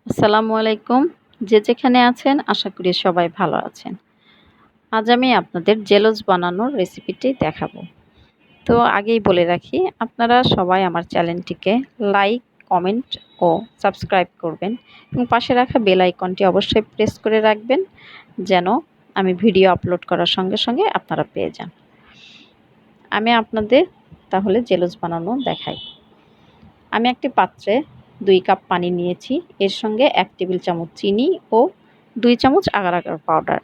আসসালামু আলাইকুম। যে যেখানে আছেন আশা করি সবাই ভালো আছেন। আজ আমি আপনাদের জেলোস বানানোর রেসিপিটি দেখাবো। তো আগেই বলে রাখি আপনারা সবাই আমার চ্যানেলটিকে লাইক, কমেন্ট ও সাবস্ক্রাইব করবেন এবং পাশে রাখা বেল আইকনটি অবশ্যই প্রেস করে রাখবেন যেন আমি ভিডিও আপলোড করার সঙ্গে সঙ্গে আপনারা পেয়ে যান। আমি আপনাদের তাহলে জেলোস বানানো দেখাই। আমি একটি পাত্রে 2 কাপ পানি নিয়েছি, এর সঙ্গে 1 টেবিল চামচ চিনি ও 2 চামচ আগার আগার পাউডার।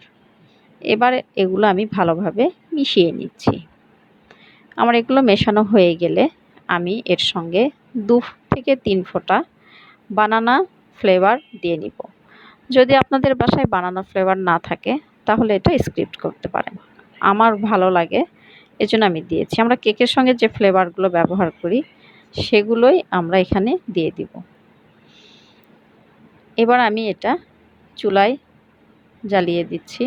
এবার এগুলো আমি ভালোভাবে মিশিয়ে নিচ্ছি। আমার এগুলো মেশানো হয়ে গেলে আমি এর সঙ্গে 2 থেকে 3 ফোঁটা বানানা ফ্লেভার দিয়ে নিব। যদি আপনাদের বাসায় বানানা ফ্লেভার না থাকে তাহলে এটা স্কিপ করতে পারেন। আমার ভালো লাগে এজন্য আমি দিয়েছি। আমরা কেকের সঙ্গে যে ফ্লেভারগুলো ব্যবহার করি সেগুলোই আমরা এখানে দিয়ে দিব। এবার আমি এটা চুলায় জ্বালিয়ে দিচ্ছি।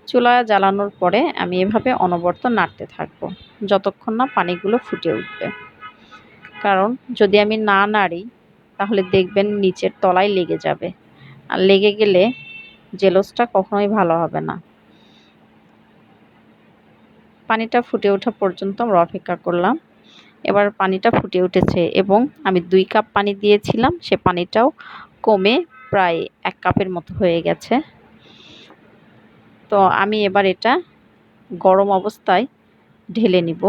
চুলা জ্বালানোর পরে আমি এভাবে অনবরত নাড়তে থাকব যতক্ষণ না পানিগুলো ফুটে উঠবে। কারণ যদি আমি না নাড়ি তাহলে দেখবেন নিচের তলায় লেগে যাবে, আর লেগে গেলে জেলোসটা কখনোই ভালো হবে না। পানিটা ফুটে ওঠা পর্যন্ত আমরা অপেক্ষা করলাম। এবার পানিটা ফুটে উঠেছে এবং আমি 2 কাপ পানি দিয়েছিলাম, সে পানিটাও কমে প্রায় 1 কাপের মতো হয়ে গেছে। তো আমি এবার এটা গরম অবস্থায় ঢেলে নিব।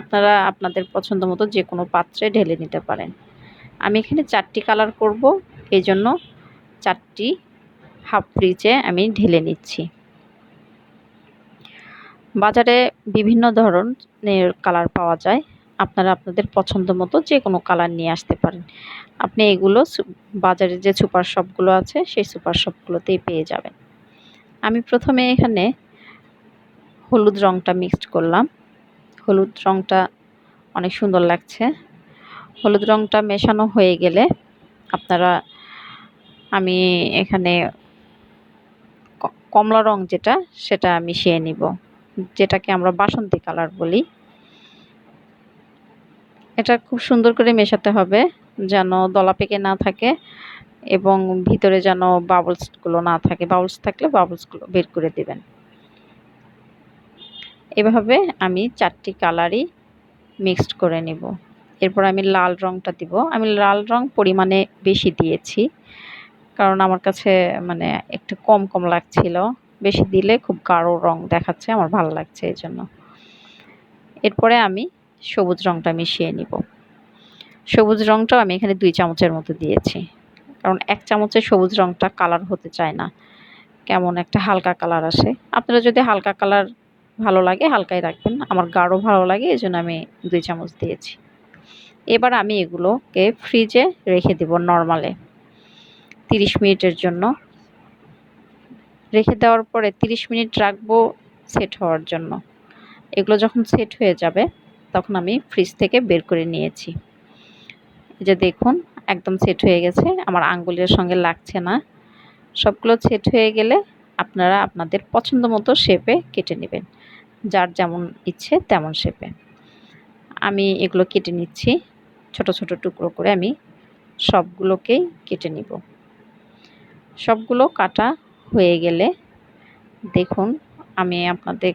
আপনারা আপনাদের পছন্দ মতো যে কোনো পাত্রে ঢেলে নিতে পারেন। আমি এখানে 4টি কালার করব, এই জন্য 4টি হাফ ফ্রিজে আমি ঢেলে নিচ্ছি। বাজারে বিভিন্ন ধরনের কালার পাওয়া যায়, আপনারা আপনাদের পছন্দ মতো যে কোনো কালার নিয়ে আসতে পারেন। আপনি এগুলো বাজারে যে সুপার শপগুলো আছে সেই সুপার শপগুলোতেই পেয়ে যাবেন। আমি প্রথমে এখানে হলুদ রঙটা মিক্সড করলাম। হলুদ রঙটা অনেক সুন্দর লাগছে। হলুদ রঙটা মেশানো হয়ে গেলে আমি এখানে কমলা রং যেটা সেটা মিশিয়ে নিব, যেটাকে আমরা বাসন্তী কালার বলি। এটা খুব সুন্দর করে মেশাতে হবে যেন দলা পেকে না থাকে এবং ভিতরে যেন বাবলসগুলো না থাকে। বাবলস থাকলে বাবলসগুলো বের করে দিবেন। এভাবে আমি 4টি কালারই মিক্সড করে নিব। এরপর আমি লাল রঙটা দিব। আমি লাল রং পরিমাণে বেশি দিয়েছি কারণ আমার কাছে মানে একটু কম কম লাগছিল। বেশি দিলে খুব গাঢ় রং দেখাচ্ছে, আমার ভালো লাগছে এজন্য। এরপরে আমি সবুজ রংটা মিশিয়ে নিব। সবুজ রংটাও আমি এখানে 2 চামচের মতো দিয়েছি, কারণ 1 চামচে সবুজ রংটা কালার হতে চায় না, কেমন একটা হালকা কালার আসে। আপনারা যদি হালকা কালার ভালো লাগে হালকাই রাখবেন, আমার গাঢ় ভালো লাগে এজন্য আমি 2 চামচ দিয়েছি। এবার আমি এগুলোকে ফ্রিজে রেখে দেব নরমালে 30 মিনিটের জন্য। রেখে দেওয়ার পরে 30 মিনিট রাখবো সেট হওয়ার জন্য। এগুলো যখন সেট হয়ে যাবে তখন আমি ফ্রিজ থেকে বের করে নিয়েছি। এই যে দেখুন একদম সেট হয়ে গেছে, আমার আঙ্গুলের সঙ্গে লাগছে না। সবগুলো সেট হয়ে গেলে আপনারা আপনাদের পছন্দ মতো শেপে কেটে নেবেন, যার যেমন ইচ্ছে তেমন শেপে। আমি এগুলো কেটে নিচ্ছি ছোট ছোট টুকরো করে। আমি সবগুলোকেই কেটে নিব। সবগুলো কাটা হয়ে গেলে দেখুন আমি আপনাদের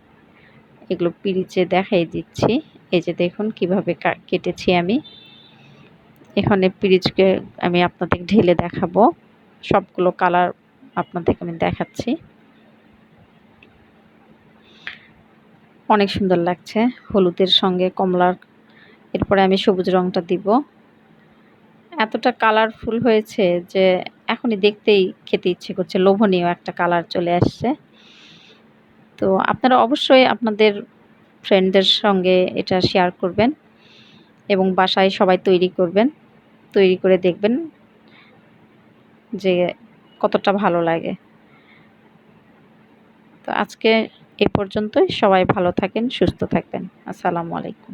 এগুলো পিরিচে দেখাই দিচ্ছি। এই যে দেখুন কিভাবে কেটেছি আমি। এখানে পিরিচকে আমি আপনাদের ঢেলে দেখাবো। সবগুলো কালার আপনাদেরকে আমি দেখাচ্ছি। অনেক সুন্দর লাগছে হলুদের সঙ্গে কমলার। এরপরে আমি সবুজ রংটা দিব। এতটা কালারফুল হয়েছে যে এখনই দেখতেই খেতে ইচ্ছে করছে, লোভনীয় একটা কালার চলে আসছে। তো আপনারা অবশ্যই আপনাদের ফ্রেন্ডদের সঙ্গে এটা শেয়ার করবেন এবং বাসায় সবাই তৈরি করবেন। তৈরি করে দেখবেন যে কতটা ভালো লাগে। তো আজকে এ পর্যন্তই। সবাই ভালো থাকেন, সুস্থ থাকবেন। আসসালামু আলাইকুম।